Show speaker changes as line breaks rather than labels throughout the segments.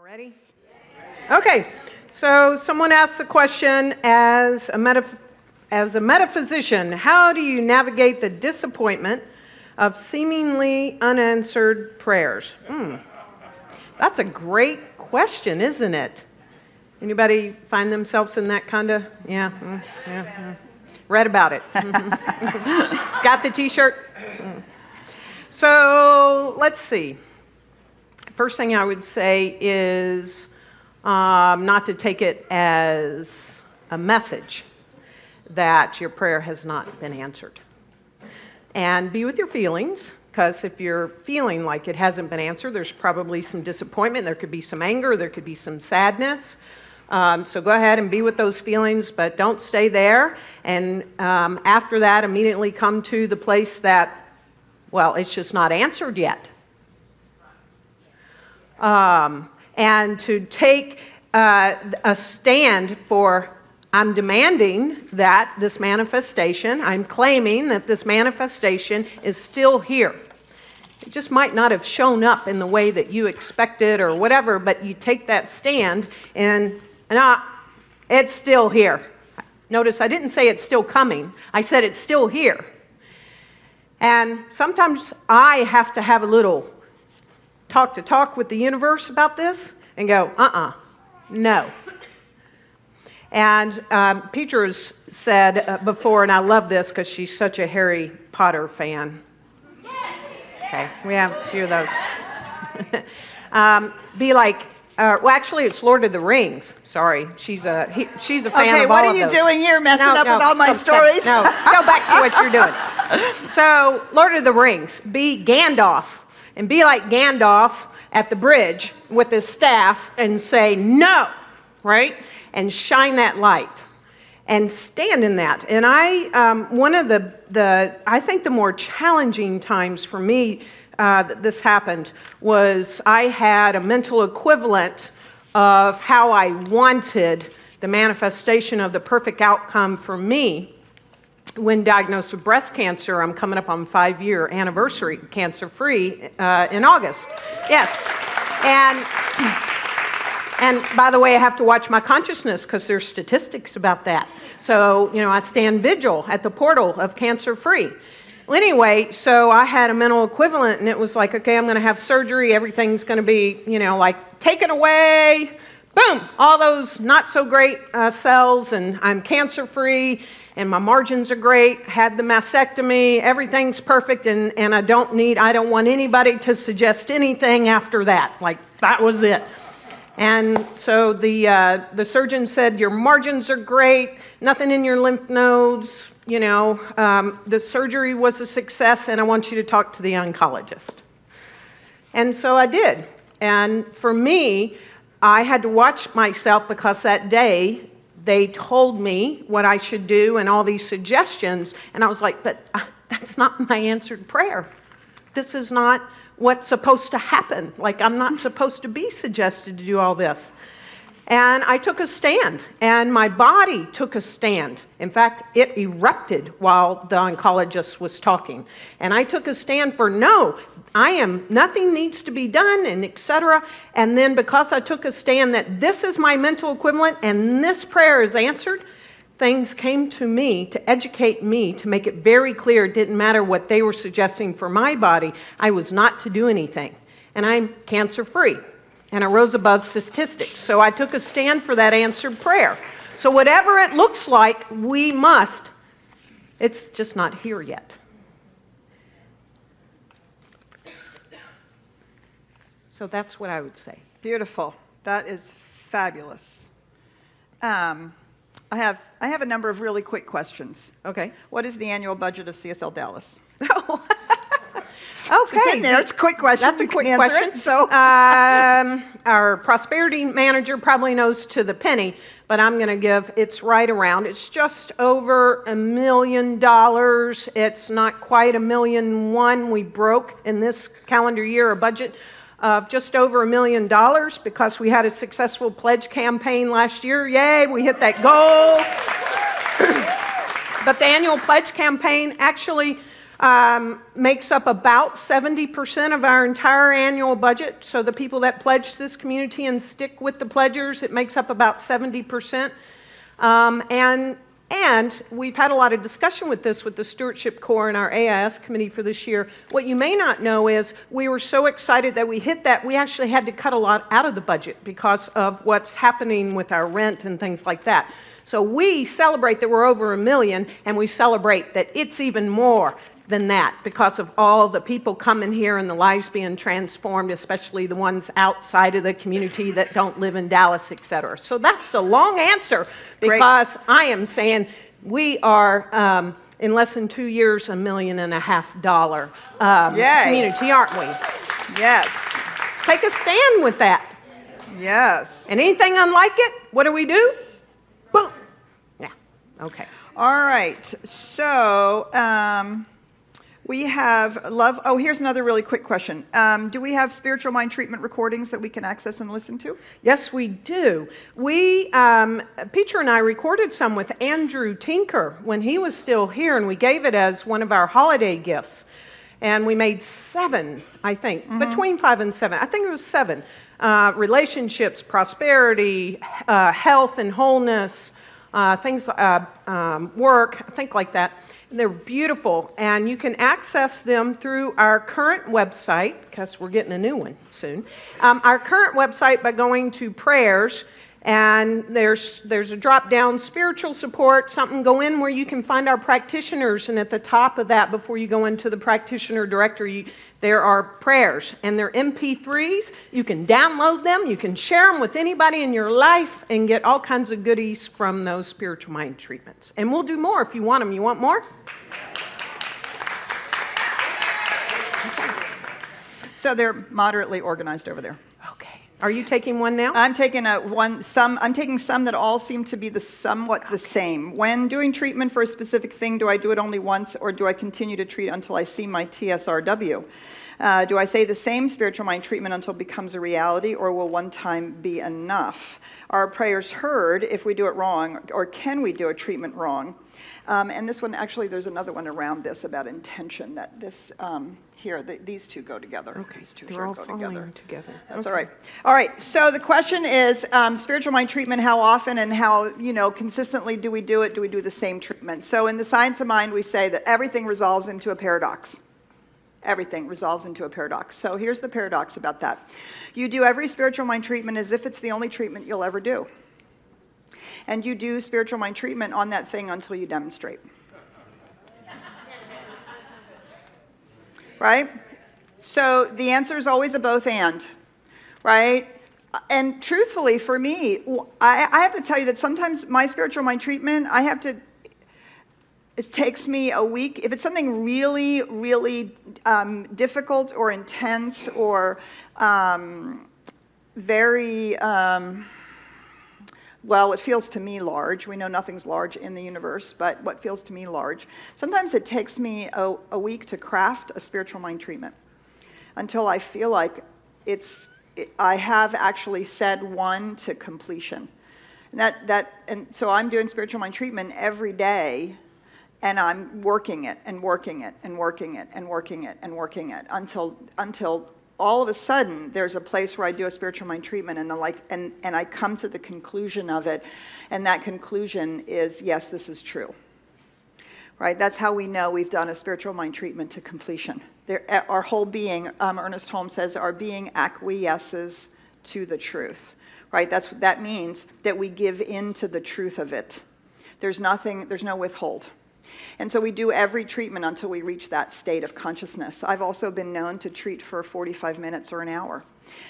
Ready? Okay, so someone asked the question, as a metaphysician, how do you navigate the disappointment of seemingly unanswered prayers? That's a great question, isn't it? Anybody find themselves in that kind of, yeah. Read about it. Got the t-shirt? So let's see. First thing I would say is not to take it as a message that your prayer has not been answered. And be with your feelings, because if you're feeling like it hasn't been answered, there's probably some disappointment, there could be some anger, there could be some sadness. So go ahead and be with those feelings, but don't stay there. And after that, immediately come to the place that, well, it's just not answered yet. And to take a stand for, I'm demanding that this manifestation, I'm claiming that this manifestation is still here. It just might not have shown up in the way that you expected or whatever, but you take that stand and it's still here. Notice I didn't say it's still coming. I said it's still here. And sometimes I have to have a little talk with the universe about this and go, no. And Petra's said before, and I love this because she's such a Harry Potter fan. Okay, we have a few of those. Be like, well, actually, it's Lord of the Rings. Sorry, she's a fan of all of those.
Okay, what are you doing here, messing up with all my stories?
No, go back to what you're doing. So, Lord of the Rings, be Gandalf, and be like Gandalf at the bridge with his staff and say, no, right? And shine that light and stand in that. And one of I think the more challenging times for me that this happened was I had a mental equivalent of how I wanted the manifestation of the perfect outcome for me when diagnosed with breast cancer. I'm coming up on 5-year anniversary, cancer-free, in August. Yes. And by the way, I have to watch my consciousness because there's statistics about that. So, I stand vigil at the portal of cancer-free. Well, anyway, so I had a mental equivalent, and it was like, okay, I'm going to have surgery. Everything's going to be, like taken away. Boom, all those not so great cells, and I'm cancer-free, and my margins are great. Had the mastectomy, everything's perfect, and I don't want anybody to suggest anything after that. Like, that was it. And so the surgeon said, your margins are great, nothing in your lymph nodes, the surgery was a success, and I want you to talk to the oncologist. And so I did. And for me, I had to watch myself because that day they told me what I should do and all these suggestions, and I was like, but that's not my answered prayer. This is not what's supposed to happen. Like, I'm not supposed to be suggested to do all this. And I took a stand, and my body took a stand. In fact, it erupted while the oncologist was talking. And I took a stand for no, nothing needs to be done, and etc. And then because I took a stand that this is my mental equivalent and this prayer is answered, things came to me to educate me, to make it very clear it didn't matter what they were suggesting for my body. I was not to do anything. And I'm cancer-free. And I rose above statistics. So I took a stand for that answered prayer. So whatever it looks like, it's just not here yet. So that's what I would say.
Beautiful. That is fabulous. I have a number of really quick questions.
Okay.
What is the annual budget of CSLDallas?
Oh. Okay.
It's in there. It's a quick question.
That's a quick question. Our prosperity manager probably knows to the penny, but I'm going to give, it's right around. It's just over $1 million. It's not quite $1.1 million. We broke in this calendar year a budget of just over $1 million because we had a successful pledge campaign last year. Yay, we hit that goal. But the annual pledge campaign actually makes up about 70% of our entire annual budget. So the people that pledge this community and stick with the pledgers, it makes up about 70%. And we've had a lot of discussion with this with the Stewardship Corps and our AIS committee for this year. What you may not know is we were so excited that we hit that, we actually had to cut a lot out of the budget because of what's happening with our rent and things like that. So we celebrate that we're over $1 million, and we celebrate that it's even more than that because of all the people coming here and the lives being transformed, especially the ones outside of the community that don't live in Dallas, et cetera. So that's the long answer because Great. I am saying we are, in less than 2 years, $1.5 million community, aren't we?
Yes.
Take a stand with that.
Yes.
And anything unlike it, what do? Boom. Yeah, okay.
All right, so we have here's another really quick question. Do we have spiritual mind treatment recordings that we can access and listen to?
Yes, we do. We, Peter and I recorded some with Andrew Tinker when he was still here, and we gave it as one of our holiday gifts. And we made 7, I think, between 5 and 7. I think it was 7. Relationships, prosperity, health and wholeness, things, work, think like that. They're beautiful, and you can access them through our current website, because we're getting a new one soon. Our current website by going to prayers, and there's a drop-down spiritual support, something go in where you can find our practitioners, and at the top of that, before you go into the practitioner directory, there are prayers, and they're MP3s. You can download them, you can share them with anybody in your life, and get all kinds of goodies from those spiritual mind treatments. And we'll do more if you want them. You want more?
So they're moderately organized over there.
Okay. Are you taking one now?
I'm taking some that all seem to be somewhat the same. When doing treatment for a specific thing, do I do it only once, or do I continue to treat until I see my TSRW? Do I say the same spiritual mind treatment until it becomes a reality, or will one time be enough? Are prayers heard if we do it wrong, or can we do a treatment wrong? And this one, actually, there's another one around this about intention, that this these two go together.
Okay,
these two
they're all
go
together.
That's all right. All right, so the question is, spiritual mind treatment, how often and how, consistently do we do it? Do we do the same treatment? So in the science of mind, we say that everything resolves into a paradox. Everything resolves into a paradox. So here's the paradox about that. You do every spiritual mind treatment as if it's the only treatment you'll ever do. And you do spiritual mind treatment on that thing until you demonstrate. Right? So the answer is always a both and, right? And truthfully, for me, I have to tell you that sometimes my spiritual mind treatment, it takes me a week. If it's something really, really difficult or intense or very, well, it feels to me large. We know nothing's large in the universe, but what feels to me large. Sometimes it takes me a week to craft a spiritual mind treatment until I feel like I have actually said one to completion. And so I'm doing spiritual mind treatment every day, and I'm working it and working it and working it and working it and working it until all of a sudden there's a place where I do a spiritual mind treatment and I come to the conclusion of it, and that conclusion is, yes, this is true. Right? That's how we know we've done a spiritual mind treatment to completion. Our whole being, Ernest Holmes says, our being acquiesces to the truth. Right? That's what that means, that we give in to the truth of it. There's no withhold. And so we do every treatment until we reach that state of consciousness. I've also been known to treat for 45 minutes or an hour.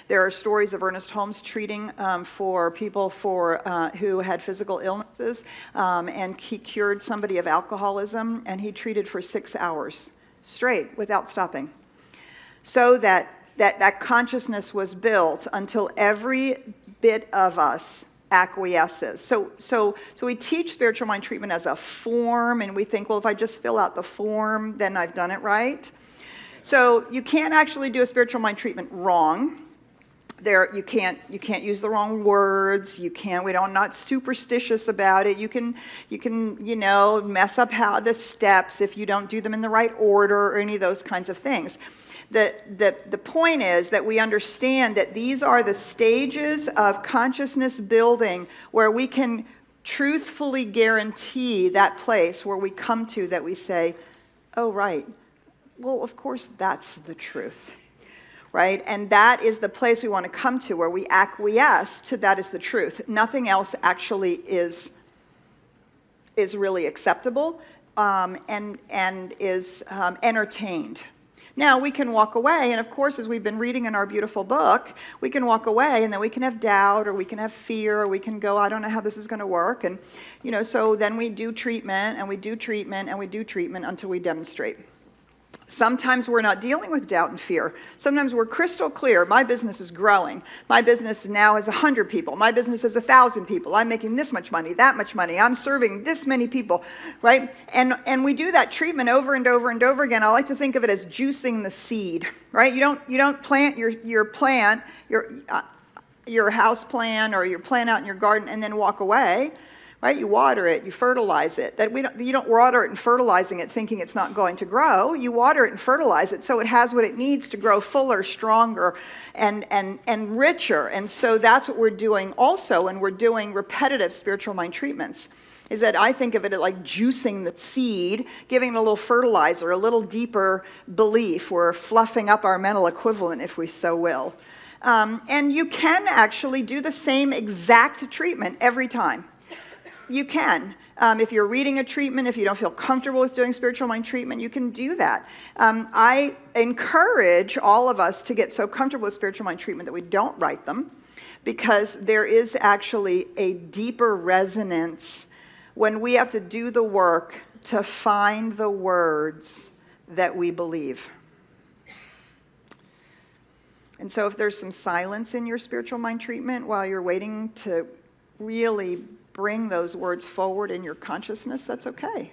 There are stories of Ernest Holmes treating for people who had physical illnesses, and he cured somebody of alcoholism, and he treated for 6 hours straight without stopping. So that consciousness was built until every bit of us acquiesces. So we teach spiritual mind treatment as a form, and we think, well, if I just fill out the form, then I've done it right. So you can't actually do a spiritual mind treatment wrong. You can't use the wrong words. We're not superstitious about it. You can mess up how the steps if you don't do them in the right order or any of those kinds of things. The point is that we understand that these are the stages of consciousness building where we can truthfully guarantee that place where we come to that we say, oh, right, well, of course, that's the truth. Right? And that is the place we want to come to where we acquiesce to that is the truth. Nothing else actually is really acceptable and is entertained. Now, we can walk away, and of course, as we've been reading in our beautiful book, we can walk away and then we can have doubt or we can have fear or we can go, I don't know how this is going to work. And, so then we do treatment and we do treatment and we do treatment until we demonstrate. Sometimes we're not dealing with doubt and fear. Sometimes we're crystal clear. My business is growing. My business now has 100 people. My business has 1,000 people. I'm making this much money, that much money. I'm serving this many people, right? And we do that treatment over and over and over again. I like to think of it as juicing the seed, right? You don't plant your plant, your house plant or your plant out in your garden and then walk away. Right? You water it, you fertilize it. You don't water it and fertilizing it thinking it's not going to grow. You water it and fertilize it so it has what it needs to grow fuller, stronger, and richer. And so that's what we're doing also when we're doing repetitive spiritual mind treatments. Is that I think of it like juicing the seed, giving it a little fertilizer, a little deeper belief. We're fluffing up our mental equivalent, if we so will. And you can actually do the same exact treatment every time. You can. If you're reading a treatment, if you don't feel comfortable with doing spiritual mind treatment, you can do that. I encourage all of us to get so comfortable with spiritual mind treatment that we don't write them, because there is actually a deeper resonance when we have to do the work to find the words that we believe. And so if there's some silence in your spiritual mind treatment while you're waiting to really bring those words forward in your consciousness, that's okay,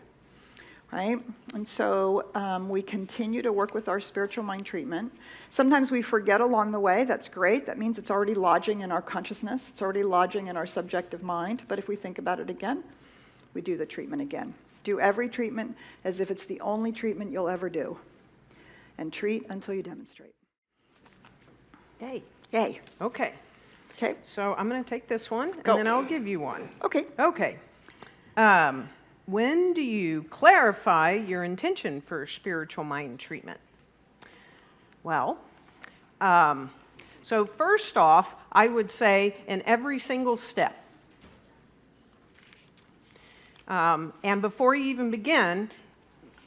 right? And so we continue to work with our spiritual mind treatment. Sometimes we forget along the way. That's great. That means it's already lodging in our consciousness. It's already lodging in our subjective mind. But if we think about it again, we do the treatment again. Do every treatment as if it's the only treatment you'll ever do. And treat until you demonstrate.
Yay.
Yay.
Okay.
Okay.
So I'm going to take this one,
Go.
and then I'll give you one.
Okay.
Okay. When do you clarify your intention for spiritual mind treatment? Well, so first off, I would say in every single step. And before you even begin,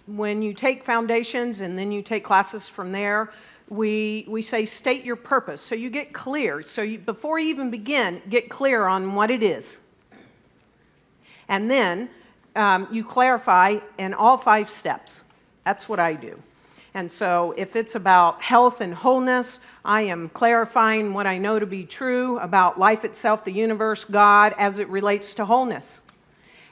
when you take foundations and then you take classes from there, we say state your purpose. So you get clear. So before you even begin, get clear on what it is. And then you clarify in all 5 steps. That's what I do. And so if it's about health and wholeness, I am clarifying what I know to be true about life itself, the universe, God, as it relates to wholeness.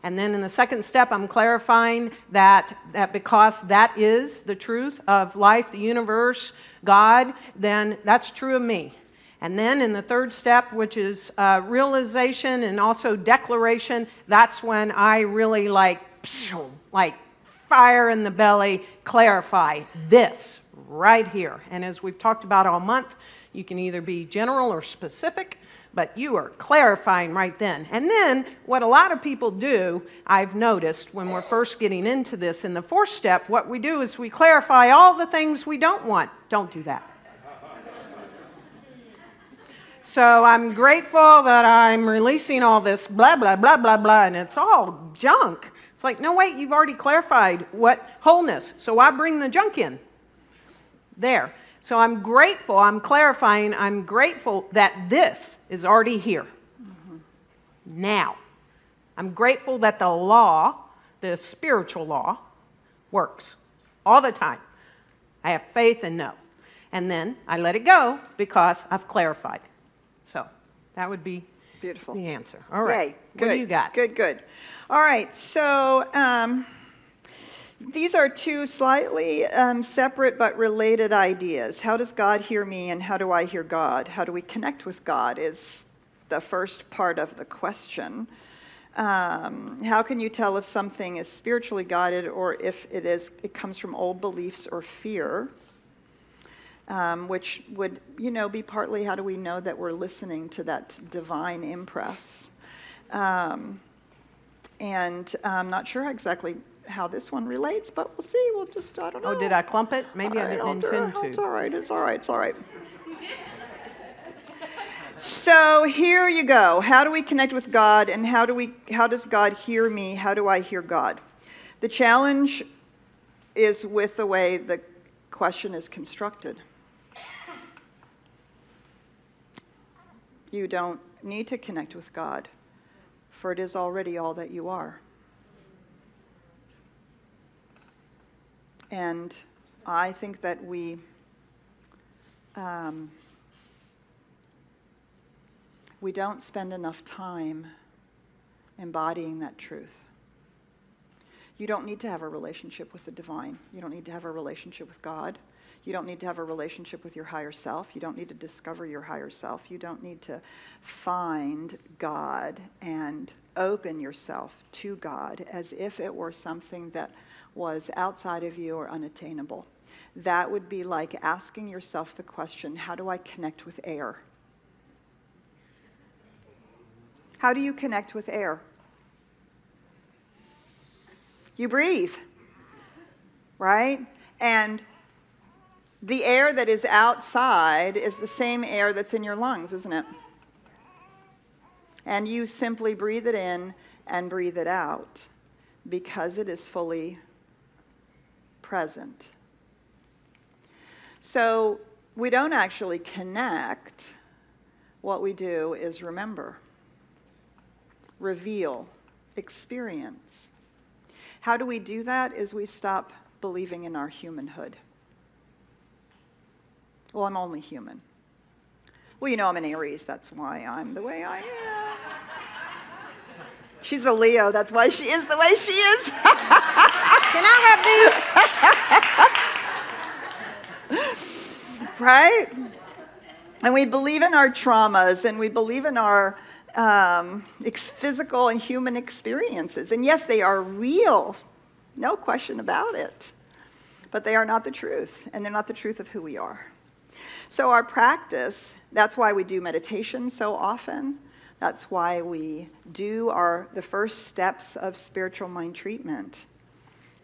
And then in the second step, I'm clarifying that because that is the truth of life, the universe, God, then that's true of me. And then in the third step, which is realization and also declaration, that's when I really like fire in the belly, clarify this right here. And as we've talked about all month, you can either be general or specific, but you are clarifying right then. And then what a lot of people do, I've noticed when we're first getting into this, in the 4th step, what we do is we clarify all the things we don't want. Don't do that. So I'm grateful that I'm releasing all this blah, blah, blah, blah, blah, and it's all junk. It's like, no, wait, you've already clarified what wholeness. So why bring the junk in? There. So I'm grateful, I'm clarifying, I'm grateful that this is already here. Mm-hmm. Now. I'm grateful that the law, the spiritual law, works all the time. I have faith and know. And then I let it go because I've clarified. So that would be
beautiful.
The answer. All right.
Yay.
What do you got?
Good. All right. So These are two slightly separate but related ideas. How does God hear me and how do I hear God? How do we connect with God is the first part of the question. How can you tell if something is spiritually guided or if it comes from old beliefs or fear? Which would, be partly how do we know that we're listening to that divine impress? And I'm not sure exactly how this one relates, but we'll see. We'll just, I don't know.
Oh, did I clump it? Maybe I didn't intend to.
It's all right. It's all right. It's all right. So here you go. How do we connect with God, and how does God hear me? How do I hear God? The challenge is with the way the question is constructed. You don't need to connect with God, for it is already all that you are. And I think that we don't spend enough time embodying that truth. You don't need to have a relationship with the divine. You don't need to have a relationship with God. You don't need to have a relationship with your higher self. You don't need to discover your higher self. You don't need to find God and open yourself to God as if it were something that was outside of you or unattainable. That would be like asking yourself the question, how do I connect with air? How do you connect with air? You breathe, right? And the air that is outside is the same air that's in your lungs, isn't it? And you simply breathe it in and breathe it out because it is fully present. So we don't actually connect. What we do is remember, reveal, experience. How do we do that? Is we stop believing in our humanhood. Well, I'm only human. Well, I'm an Aries. That's why I'm the way I am. She's a Leo. That's why she is the way she is.
Can I have these?
Right? And we believe in our traumas, and we believe in our physical and human experiences. And yes, they are real. No question about it. But they are not the truth, and they're not the truth of who we are. So our practice, that's why we do meditation so often. That's why we do the first steps of spiritual mind treatment,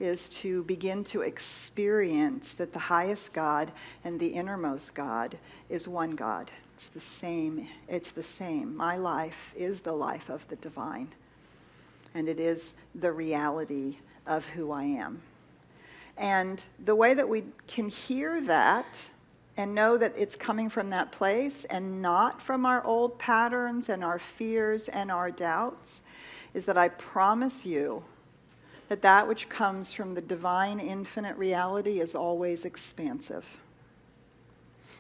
is to begin to experience that the highest God and the innermost God is one God. It's the same. It's the same. My life is the life of the divine, and it is the reality of who I am. And the way that we can hear that and know that it's coming from that place and not from our old patterns and our fears and our doubts is that I promise you that that which comes from the divine infinite reality is always expansive.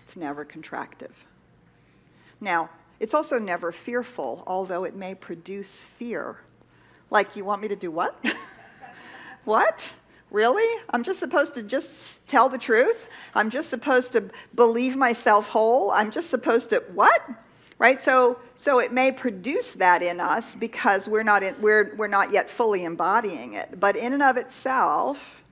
It's never contractive. Now, it's also never fearful, although it may produce fear. Like, you want me to do what? What? Really? I'm just supposed to just tell the truth? I'm just supposed to believe myself whole? I'm just supposed to, what? Right? So it may produce that in us because we're not yet fully embodying it. But in and of itself,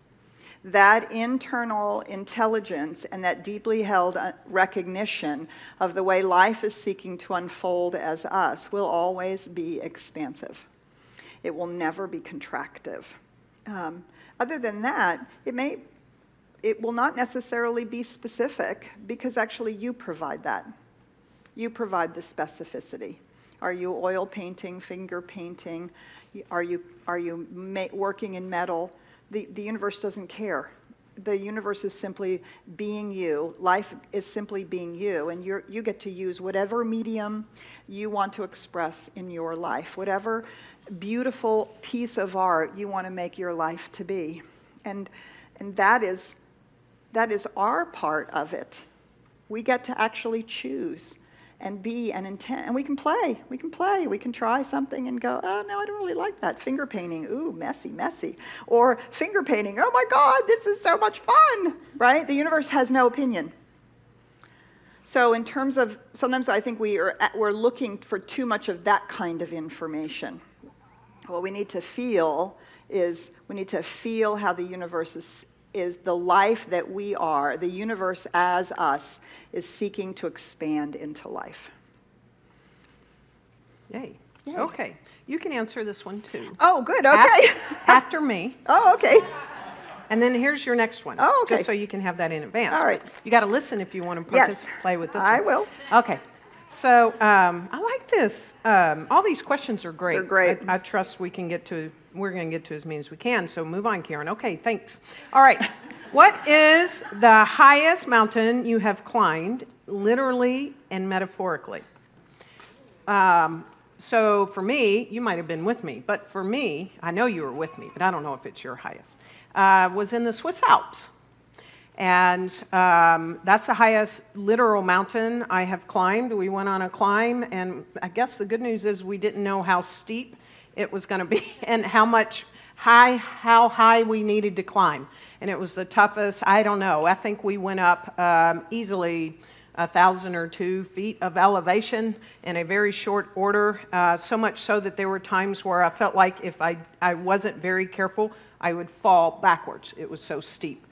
that internal intelligence and that deeply held recognition of the way life is seeking to unfold as us will always be expansive. It will never be contractive. Other than that, it will not necessarily be specific because actually you provide that. You provide the specificity. Are you oil painting, finger painting? Are you working in metal? The universe doesn't care. The universe is simply being you. Life is simply being you, and you get to use whatever medium you want to express in your life, whatever beautiful piece of art you want to make your life to be. And that is our part of it. We get to actually choose and be and intent. And we can play. We can play. We can try something and go, oh, no, I don't really like that. Finger painting, ooh, messy, messy. Or finger painting, oh my God, this is so much fun, right? The universe has no opinion. So in terms of, sometimes I think we're looking for too much of that kind of information. What we need to feel is, we need to feel how the universe is the life that we are, the universe as us, is seeking to expand into life.
Yay.
Yay.
Okay. You can answer this one too.
Oh, good. Okay.
After me.
Oh, okay.
And then here's your next one.
Oh, okay.
Just so you can have that in advance.
All right.
But you got to listen if you want to
Yes.
play with this
I
one.
will.
Okay. So I like this. All these questions are great.
They're great.
I trust we're going to get to as many as we can. So move on, Karen. Okay, thanks. All right. What is the highest mountain you have climbed, literally and metaphorically? So for me, you might have been with me, but for me, I know you were with me, but I don't know if it's your highest, was in the Swiss Alps. And that's the highest literal mountain I have climbed. We went on a climb, and I guess the good news is we didn't know how steep it was going to be and how high we needed to climb. And it was the toughest, I don't know, I think we went up easily 1,000 or 2 feet of elevation in a very short order, so much so that there were times where I felt like if I wasn't very careful, I would fall backwards. It was so steep.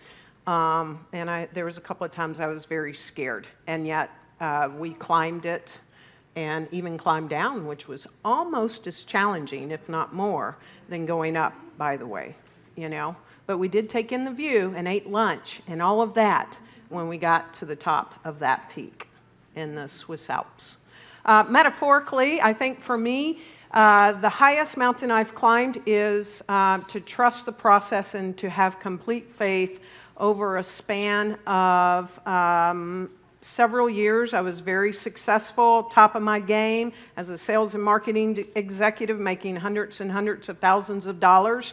And there was a couple of times I was very scared, and yet we climbed it and even climbed down, which was almost as challenging, if not more, than going up, by the way, you know. But we did take in the view and ate lunch and all of that when we got to the top of that peak in the Swiss Alps. Metaphorically, I think for me, the highest mountain I've climbed is to trust the process and to have complete faith over a span of several years. I was very successful, top of my game as a sales and marketing executive, making hundreds and hundreds of thousands of dollars.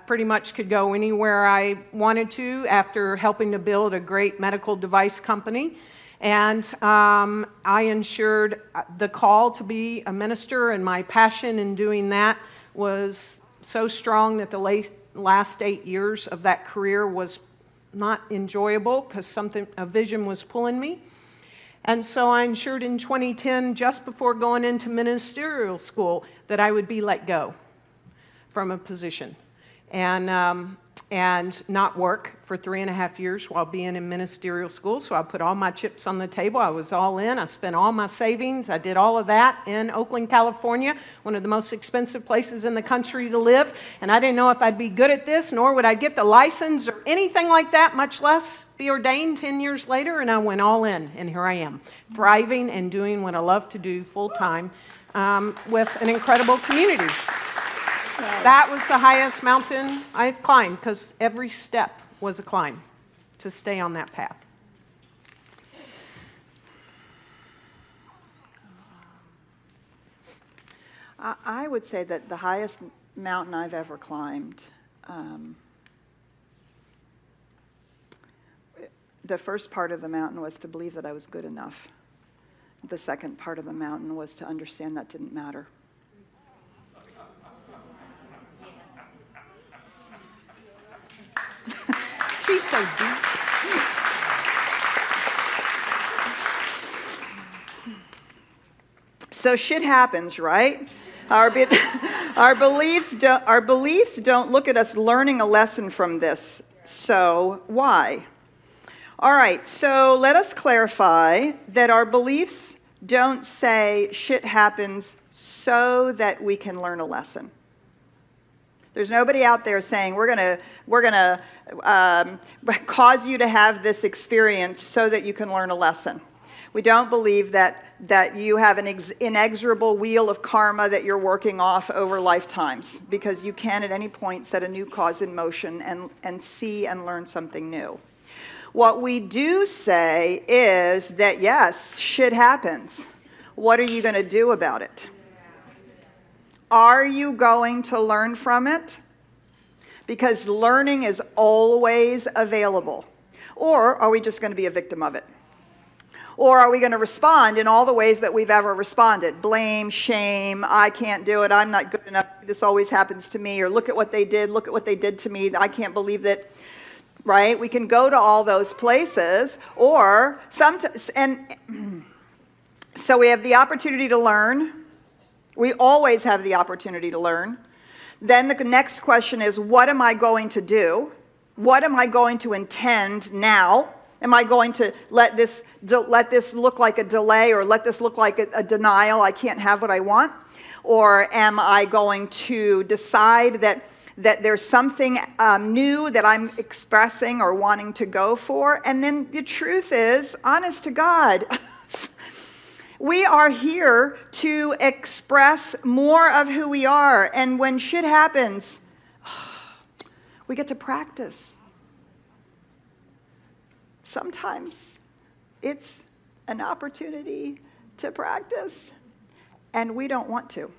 Pretty much could go anywhere I wanted to after helping to build a great medical device company. And I ensured the call to be a minister, and my passion in doing that was so strong that the last 8 years of that career was not enjoyable because a vision was pulling me. And so I ensured in 2010, just before going into ministerial school, that I would be let go from a position and not work for 3.5 years while being in ministerial school. So I put all my chips on the table. I was all in. I spent all my savings. I did all of that in Oakland, California, one of the most expensive places in the country to live. And I didn't know if I'd be good at this, nor would I get the license or anything like that, much less be ordained 10 years later. And I went all in, and here I am, thriving and doing what I love to do full time with an incredible community. That was the highest mountain I've climbed because every step was a climb to stay on that path.
I would say that the highest mountain I've ever climbed, the first part of the mountain was to believe that I was good enough. The second part of the mountain was to understand that didn't matter.
She's so deep.
So shit happens, right? Our beliefs don't look at us learning a lesson from this. So why? All right, so let us clarify that our beliefs don't say shit happens so that we can learn a lesson. There's nobody out there saying we're gonna cause you to have this experience so that you can learn a lesson. We don't believe that you have an inexorable wheel of karma that you're working off over lifetimes, because you can at any point set a new cause in motion and see and learn something new. What we do say is that yes, shit happens. What are you going to do about it? Are you going to learn from it? Because learning is always available. Or are we just going to be a victim of it? Or are we going to respond in all the ways that we've ever responded? Blame, shame, I can't do it, I'm not good enough, this always happens to me, or look at what they did to me, I can't believe that, right? We can go to all those places, or so we have the opportunity to learn. We always have the opportunity to learn. Then the next question is, what am I going to do? What am I going to intend now? Am I going to let this look like a delay, or let this look like a denial, I can't have what I want? Or am I going to decide that there's something new that I'm expressing or wanting to go for? And then the truth is, honest to God, we are here to express more of who we are. And when shit happens, we get to practice. Sometimes it's an opportunity to practice, and we don't want to.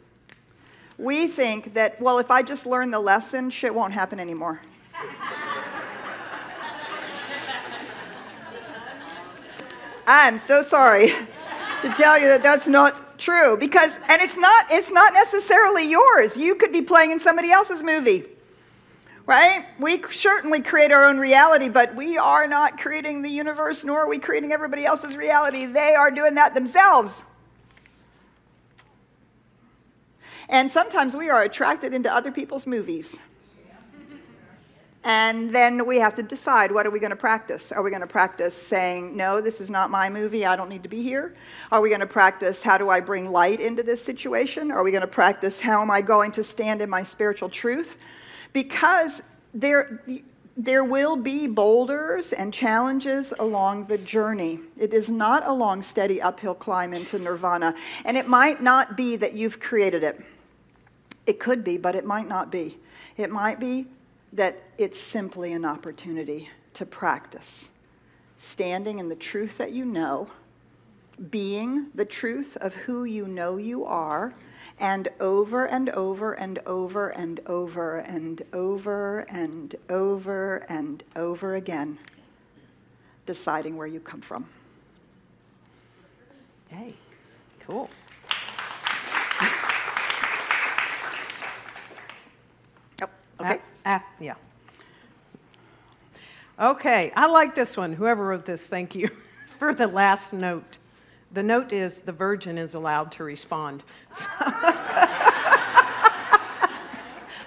We think that, well, if I just learn the lesson, shit won't happen anymore. I'm so sorry to tell you that that's not true, because, and it's not necessarily yours. You could be playing in somebody else's movie. Right? We certainly create our own reality, but we are not creating the universe, nor are we creating everybody else's reality. They are doing that themselves. And sometimes we are attracted into other people's movies. And then we have to decide, what are we going to practice? Are we going to practice saying, no, this is not my movie, I don't need to be here? Are we going to practice, how do I bring light into this situation? Are we going to practice, how am I going to stand in my spiritual truth? Because there will be boulders and challenges along the journey. It is not a long, steady uphill climb into nirvana. And it might not be that you've created it. It could be, but it might not be. It might be that it's simply an opportunity to practice standing in the truth that you know, being the truth of who you know you are, and over and over and over and over and over and over and over again, deciding where you come from.
Hey, cool.
Yep. Okay.
Yeah. Okay, I like this one. Whoever wrote this, thank you for the last note. The note is, the virgin is allowed to respond.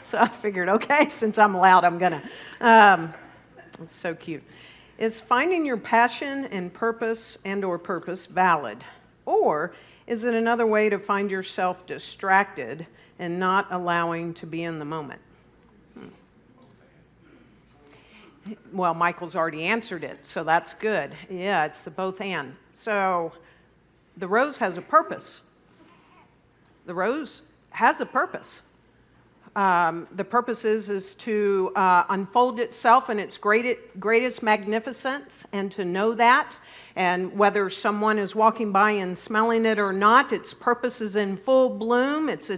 So I figured, okay, since I'm allowed, I'm gonna. It's so cute. Is finding your passion and purpose or purpose valid? Or is it another way to find yourself distracted and not allowing to be in the moment? Well, Michael's already answered it, so that's good. Yeah, it's the both and. So the rose has a purpose. The rose has a purpose. The purpose is to unfold itself in its greatest magnificence, and to know that. And whether someone is walking by and smelling it or not, its purpose is in full bloom. It's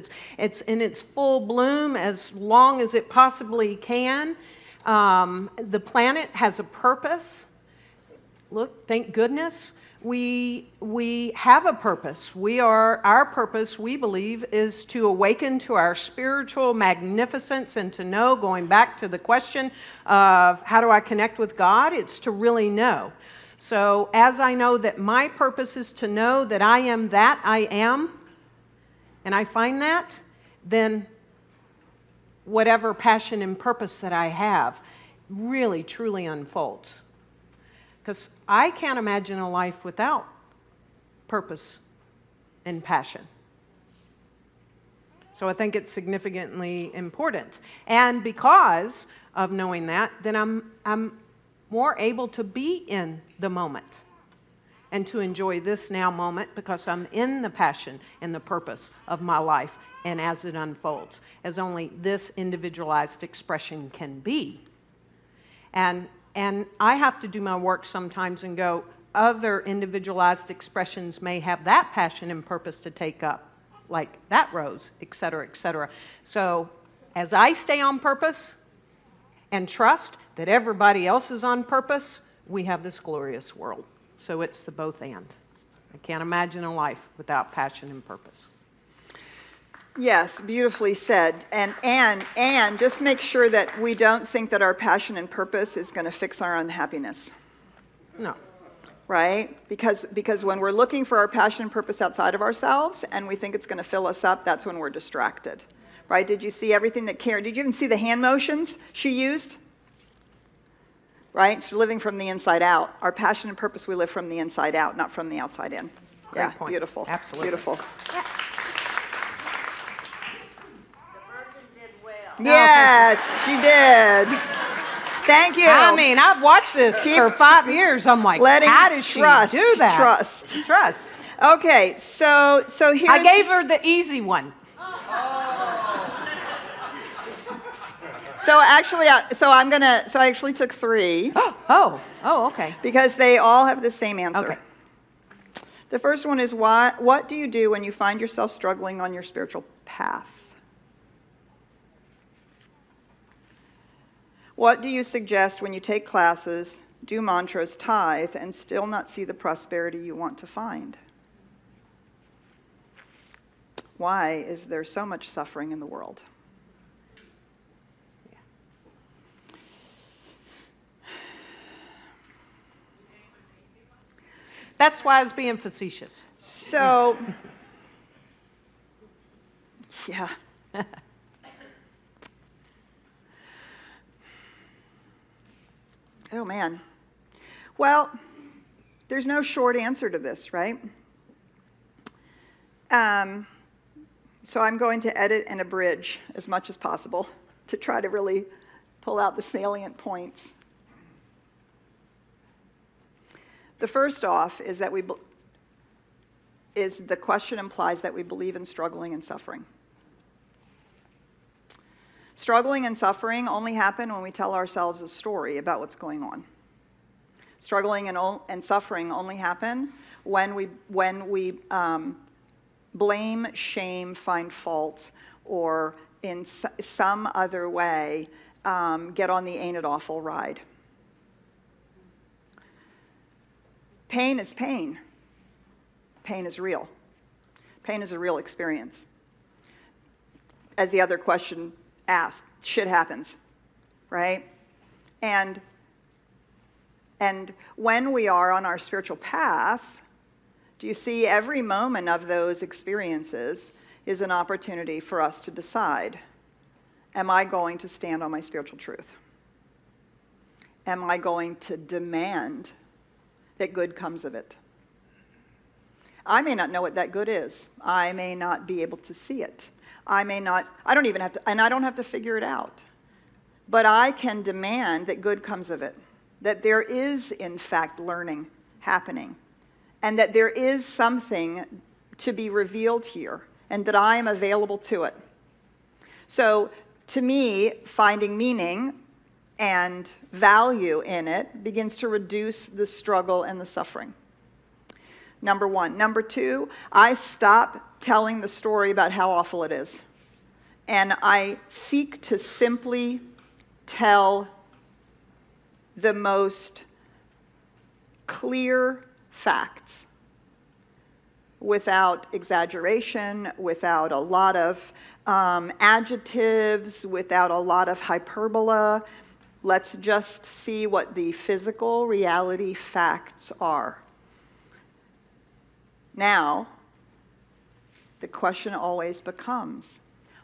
in its full bloom as long as it possibly can. The planet has a purpose. Look, thank goodness. We have a purpose. Our purpose, we believe, is to awaken to our spiritual magnificence and to know, going back to the question of how do I connect with God, it's to really know. So as I know that my purpose is to know that I am that I am, and I find that, then whatever passion and purpose that I have really, truly unfolds. Because I can't imagine a life without purpose and passion. So I think it's significantly important. And because of knowing that, then I'm more able to be in the moment and to enjoy this now moment, because I'm in the passion and the purpose of my life, and as it unfolds, as only this individualized expression can be. And I have to do my work sometimes and go, other individualized expressions may have that passion and purpose to take up, like that rose, et cetera, et cetera. So as I stay on purpose and trust that everybody else is on purpose, we have this glorious world. So it's the both and. I can't imagine a life without passion and purpose.
Yes, beautifully said. And just make sure that we don't think that our passion and purpose is going to fix our unhappiness.
No.
Right? Because when we're looking for our passion and purpose outside of ourselves and we think it's going to fill us up, that's when we're distracted. Right? Did you see everything that Karen, did you even see the hand motions she used? Right? So living from the inside out. Our passion and purpose, we live from the inside out, not from the outside in.
Great point.
Beautiful.
Absolutely.
Beautiful.
Yeah.
Yes, she did. Thank you.
I mean, I've watched this for 5 years. I'm like,
Letting
how does she
trust,
do that?
Trust. Okay, so here's...
I gave her the easy one.
So actually, I actually took 3.
Oh, okay.
Because they all have the same answer.
Okay.
The first one is, what do you do when you find yourself struggling on your spiritual path? What do you suggest when you take classes, do mantras, tithe, and still not see the prosperity you want to find? Why is there so much suffering in the world?
That's why I was being facetious.
So, yeah. Oh, man. Well, there's no short answer to this, right? So I'm going to edit and abridge as much as possible to try to really pull out the salient points. The first off is that the question implies that we believe in struggling and suffering. Struggling and suffering only happen when we tell ourselves a story about what's going on. Struggling and suffering only happen when we blame, shame, find fault, or in some other way get on the ain't it awful ride. Pain is pain. Pain is real. Pain is a real experience. As the other question asked, shit happens, right? And when we are on our spiritual path, do you see every moment of those experiences is an opportunity for us to decide, am I going to stand on my spiritual truth? Am I going to demand that good comes of it? I may not know what that good is. I may not be able to see it. I don't even have to, and I don't have to figure it out. But I can demand that good comes of it. That there is, in fact, learning happening. And that there is something to be revealed here. And that I am available to it. So, to me, finding meaning and value in it begins to reduce the struggle and the suffering. Number one. Number two, I stop telling the story about how awful it is. And I seek to simply tell the most clear facts without exaggeration, without a lot of adjectives, without a lot of hyperbola. Let's just see what the physical reality facts are. Now, the question always becomes,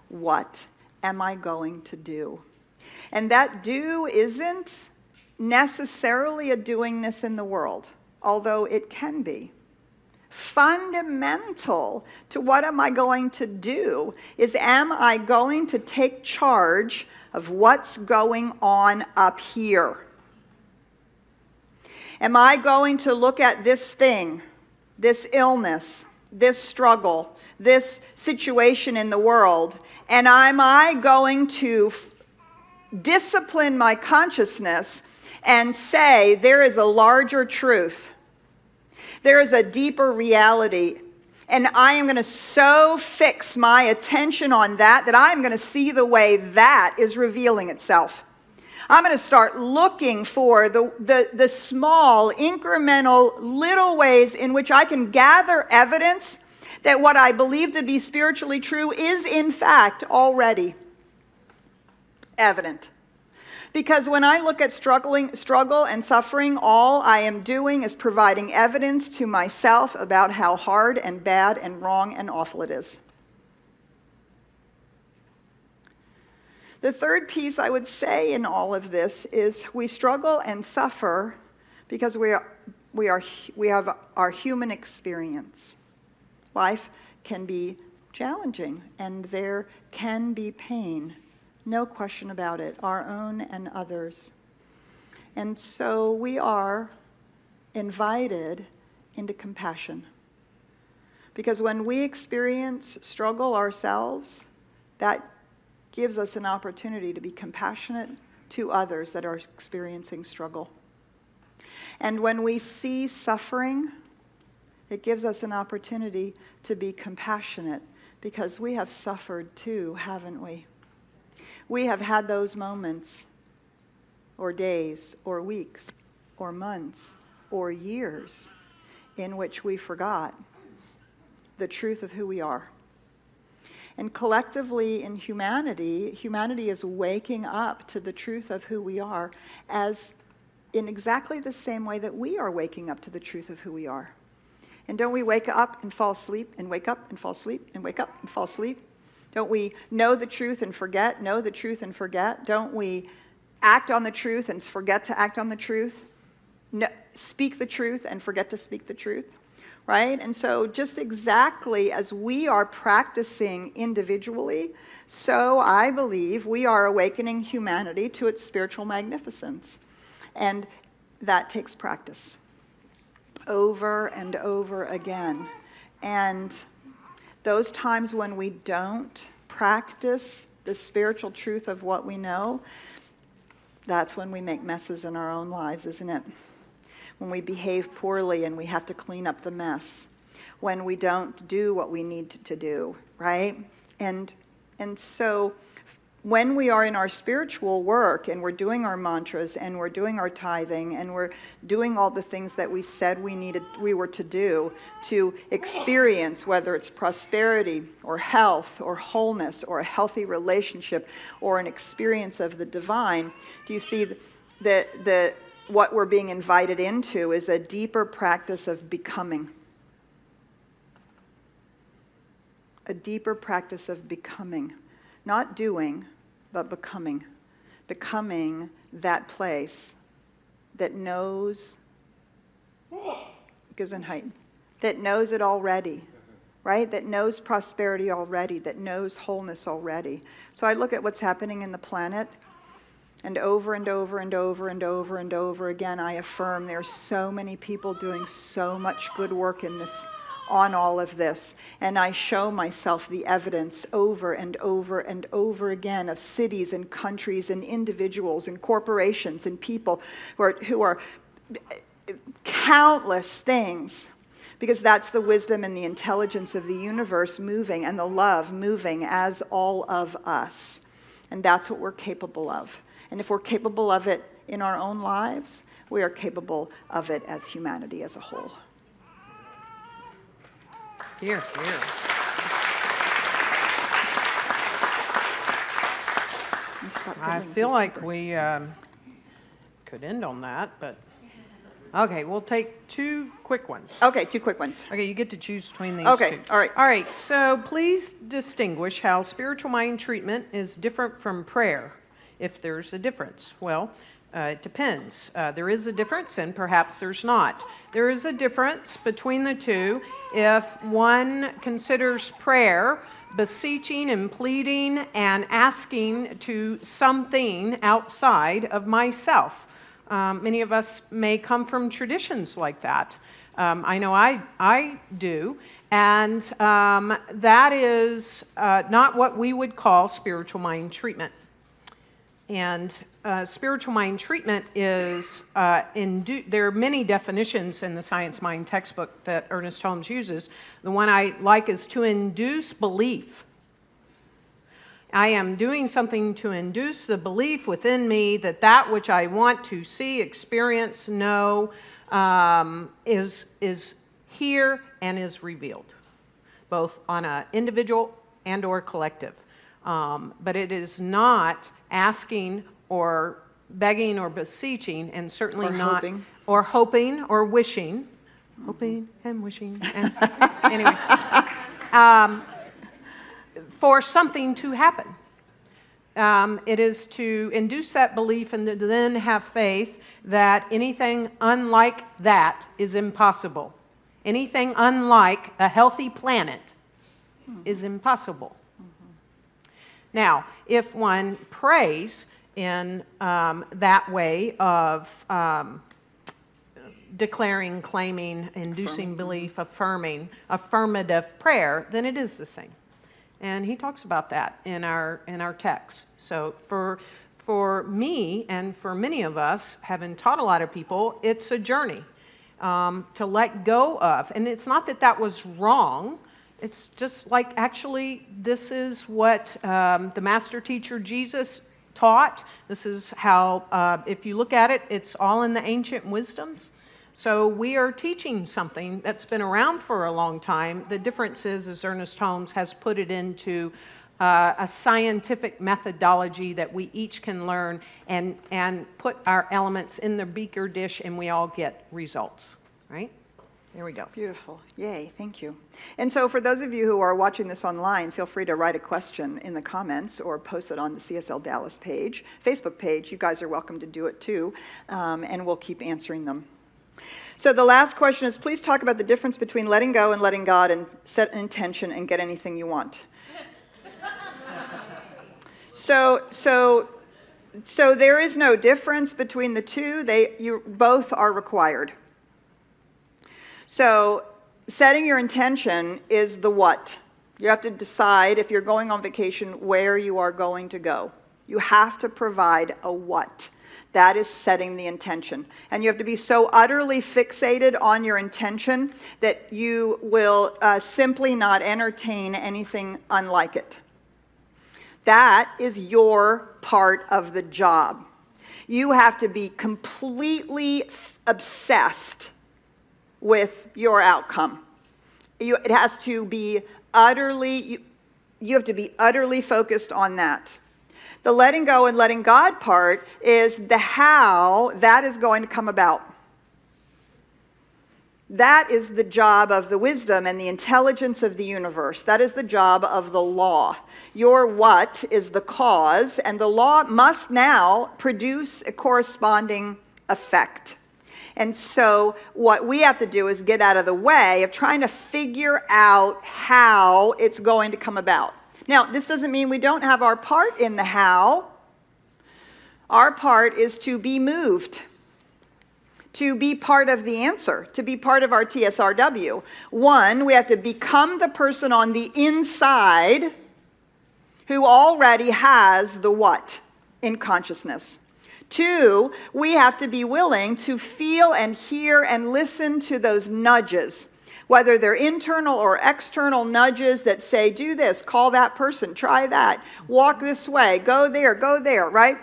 what am I going to do? And that do isn't necessarily a doingness in the world, although it can be. Fundamental to what am I going to do is, am I going to take charge of what's going on up here? Am I going to look at this thing, this illness, this struggle, this situation in the world, and am I going to discipline my consciousness and say there is a larger truth, there is a deeper reality, and I am going to so fix my attention on that that I am going to see the way that is revealing itself. I'm going to start looking for the small, incremental, little ways in which I can gather evidence that what I believe to be spiritually true is, in fact, already evident. Because when I look at struggle and suffering, all I am doing is providing evidence to myself about how hard and bad and wrong and awful it is. The third piece I would say in all of this is we struggle and suffer because we have our human experience. Life can be challenging and there can be pain. No question about it, our own and others. And so we are invited into compassion. Because when we experience struggle ourselves, that gives us an opportunity to be compassionate to others that are experiencing struggle. And when we see suffering, it gives us an opportunity to be compassionate because we have suffered too, haven't we? We have had those moments, or days, or weeks, or months, or years in which we forgot the truth of who we are. And collectively in humanity is waking up to the truth of who we are as in exactly the same way that we are waking up to the truth of who we are. And don't we wake up and fall asleep and wake up and fall asleep and wake up and fall asleep? Don't we know the truth and forget, know the truth and forget? Don't we act on the truth and forget to act on the truth? No, speak the truth and forget to speak the truth, right? And so just exactly as we are practicing individually, so I believe we are awakening humanity to its spiritual magnificence. And that takes practice over and over again. And those times when we don't practice the spiritual truth of what we know, that's when we make messes in our own lives, isn't it? When we behave poorly and we have to clean up the mess. When we don't do what we need to do, right? And so when we are in our spiritual work and we're doing our mantras and we're doing our tithing and we're doing all the things that we said we were to do to experience, whether it's prosperity or health or wholeness or a healthy relationship or an experience of the divine, do you see that what we're being invited into is a deeper practice of becoming? A deeper practice of becoming. Not doing, but becoming. Becoming that place that knows Gesundheit, that knows it already, right? That knows prosperity already, that knows wholeness already. So I look at what's happening in the planet, and over and over and over and over and over again, I affirm there's so many people doing so much good work in this, on all of this, and I show myself the evidence over and over and over again of cities and countries and individuals and corporations and people who are countless things, because that's the wisdom and the intelligence of the universe moving and the love moving as all of us, and that's what we're capable of. And if we're capable of it in our own lives, we are capable of it as humanity as a whole.
Here, here. I feel like we could end on that, but okay, we'll take two quick ones.
Okay, two quick ones.
Okay, you get to choose between these
Okay,
two.
all right.
All right, so please distinguish how spiritual mind treatment is different from prayer, if there's a difference. Well, it depends. There is a difference, and perhaps there's not. There is a difference between the two if one considers prayer beseeching and pleading and asking to something outside of myself. Many of us may come from traditions like that. I know I do, and that is not what we would call spiritual mind treatment. And spiritual mind treatment is, there are many definitions in the Science Mind textbook that Ernest Holmes uses. The one I like is to induce belief I am doing something to induce the belief within me that that which I want to see, experience, know, is here and is revealed, both on an individual and or collective. But it is not asking or begging or beseeching, and certainly
or
not
hoping.
Or hoping or wishing, hoping and wishing, and anyway, for something to happen. It is to induce that belief and to then have faith that anything unlike that is impossible. Anything unlike a healthy planet is impossible. Now, if one prays in that way of declaring, claiming, inducing belief, affirming, affirmative prayer, then it is the same. And he talks about that in our text. So for me and for many of us, having taught a lot of people, it's a journey to let go of. And it's not that was wrong. It's just like, actually, this is what the master teacher Jesus taught. This is how, if you look at it, it's all in the ancient wisdoms. So we are teaching something that's been around for a long time. The difference is, as Ernest Holmes has put it into a scientific methodology that we each can learn and put our elements in the beaker dish, and we all get results, right? There we go.
Beautiful. Yay, thank you. And so for those of you who are watching this online, feel free to write a question in the comments or post it on the CSLDallas page, Facebook page. You guys are welcome to do it too, and we'll keep answering them. So the last question is, please talk about the difference between letting go and letting God and set an intention and get anything you want. So there is no difference between the two. You both are required. So setting your intention is the what. You have to decide, if you're going on vacation, where you are going to go. You have to provide a what. That is setting the intention. And you have to be so utterly fixated on your intention that you will simply not entertain anything unlike it. That is your part of the job. You have to be completely obsessed with your outcome. It has to be utterly, you have to be utterly focused on that. The letting go and letting God part is the how that is going to come about. That is the job of the wisdom and the intelligence of the universe. That is the job of the law. Your what is the cause, and the law must now produce a corresponding effect. And so what we have to do is get out of the way of trying to figure out how it's going to come about. Now, this doesn't mean we don't have our part in the how. Our part is to be moved, to be part of the answer, to be part of our TSRW. One, we have to become the person on the inside who already has the what in consciousness. Two, we have to be willing to feel and hear and listen to those nudges, whether they're internal or external nudges that say, do this, call that person, try that, walk this way, go there, right?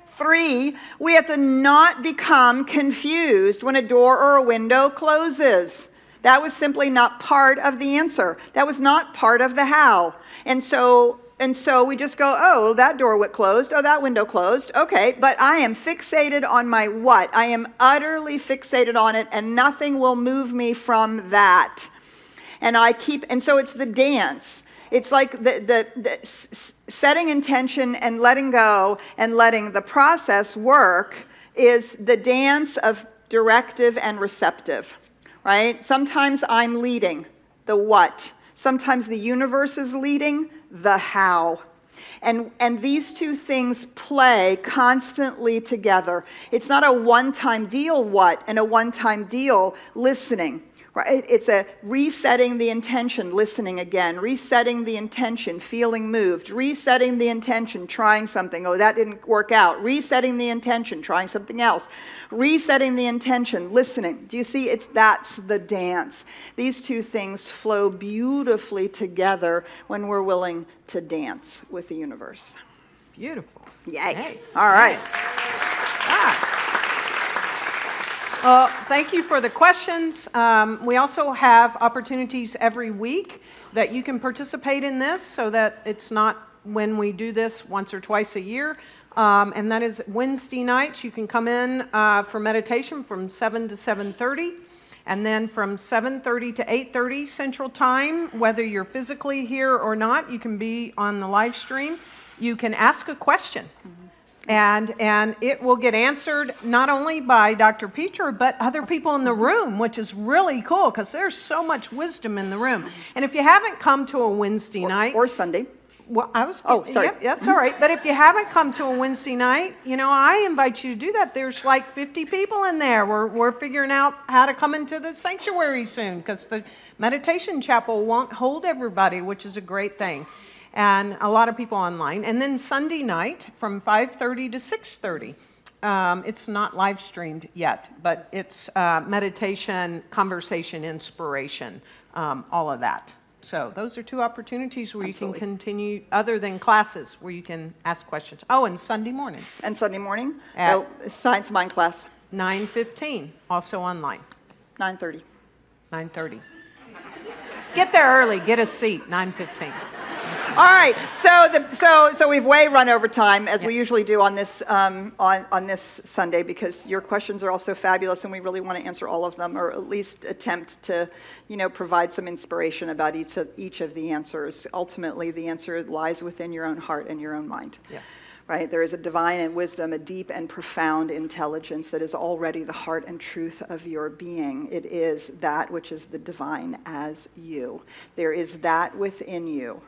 Three, we have to not become confused when a door or a window closes. That was simply not part of the answer. That was not part of the how. And so we just go, oh, that door closed, oh, that window closed, okay, but I am fixated on my what. I am utterly fixated on it, and nothing will move me from that. And so it's the dance. It's like the setting intention and letting go and letting the process work is the dance of directive and receptive, right? Sometimes I'm leading, the what. Sometimes the universe is leading, the how. And these two things play constantly together. It's not a one-time deal what and a one-time deal listening. Right? It's a resetting the intention, listening again, resetting the intention, feeling moved, resetting the intention, trying something, oh, that didn't work out, resetting the intention, trying something else, resetting the intention, listening. Do you see? That's the dance. These two things flow beautifully together when we're willing to dance with the universe.
Beautiful.
Yay.
Hey.
All right.
Well, thank you for the questions. We also have opportunities every week that you can participate in this so that it's not when we do this once or twice a year. And that is Wednesday nights. You can come in for meditation from 7 to 7:30. And then from 7:30 to 8:30 Central Time, whether you're physically here or not, you can be on the live stream. You can ask a question. And it will get answered not only by Dr. Peter, but other people in the room, which is really cool because there's so much wisdom in the room. And if you haven't come to a Wednesday night.
Or Sunday.
Well,
Oh, sorry.
Yep, that's all right. But if you haven't come to a Wednesday night, I invite you to do that. There's like 50 people in there. We're figuring out how to come into the sanctuary soon because the meditation chapel won't hold everybody, which is a great thing. And a lot of people online. And then Sunday night from 5:30 to 6:30. It's not live streamed yet, but it's meditation, conversation, inspiration, all of that. So those are two opportunities where
Absolutely.
you can continue, other than classes, where you can ask questions. Oh, and Sunday morning.
And Sunday morning?
At
Science Mind class.
9:15, also online.
9:30.
9:30. Get there early, get a seat, 9:15.
All right, so we've way run over time as we usually do on this on this Sunday because your questions are all so fabulous and we really want to answer all of them or at least attempt to provide some inspiration about each of the answers. Ultimately, the answer lies within your own heart and your own mind.
Yes.
Right? There is a divine and wisdom, a deep and profound intelligence that is already the heart and truth of your being. It is that which is the divine as you. There is that within you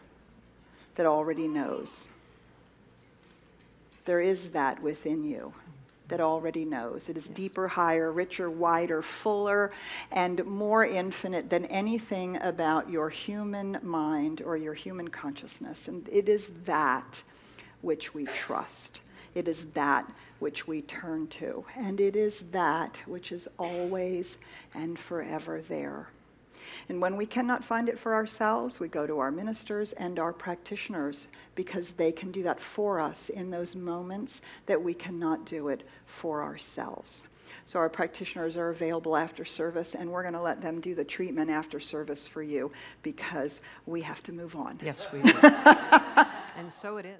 that already knows. There is that within you that already knows. It is deeper, higher, richer, wider, fuller, and more infinite than anything about your human mind or your human consciousness. And it is that which we trust. It is that which we turn to. And it is that which is always and forever there. And when we cannot find it for ourselves, we go to our ministers and our practitioners because they can do that for us in those moments that we cannot do it for ourselves. So our practitioners are available after service, and we're going to let them do the treatment after service for you because we have to move on.
Yes, we do. And so it is.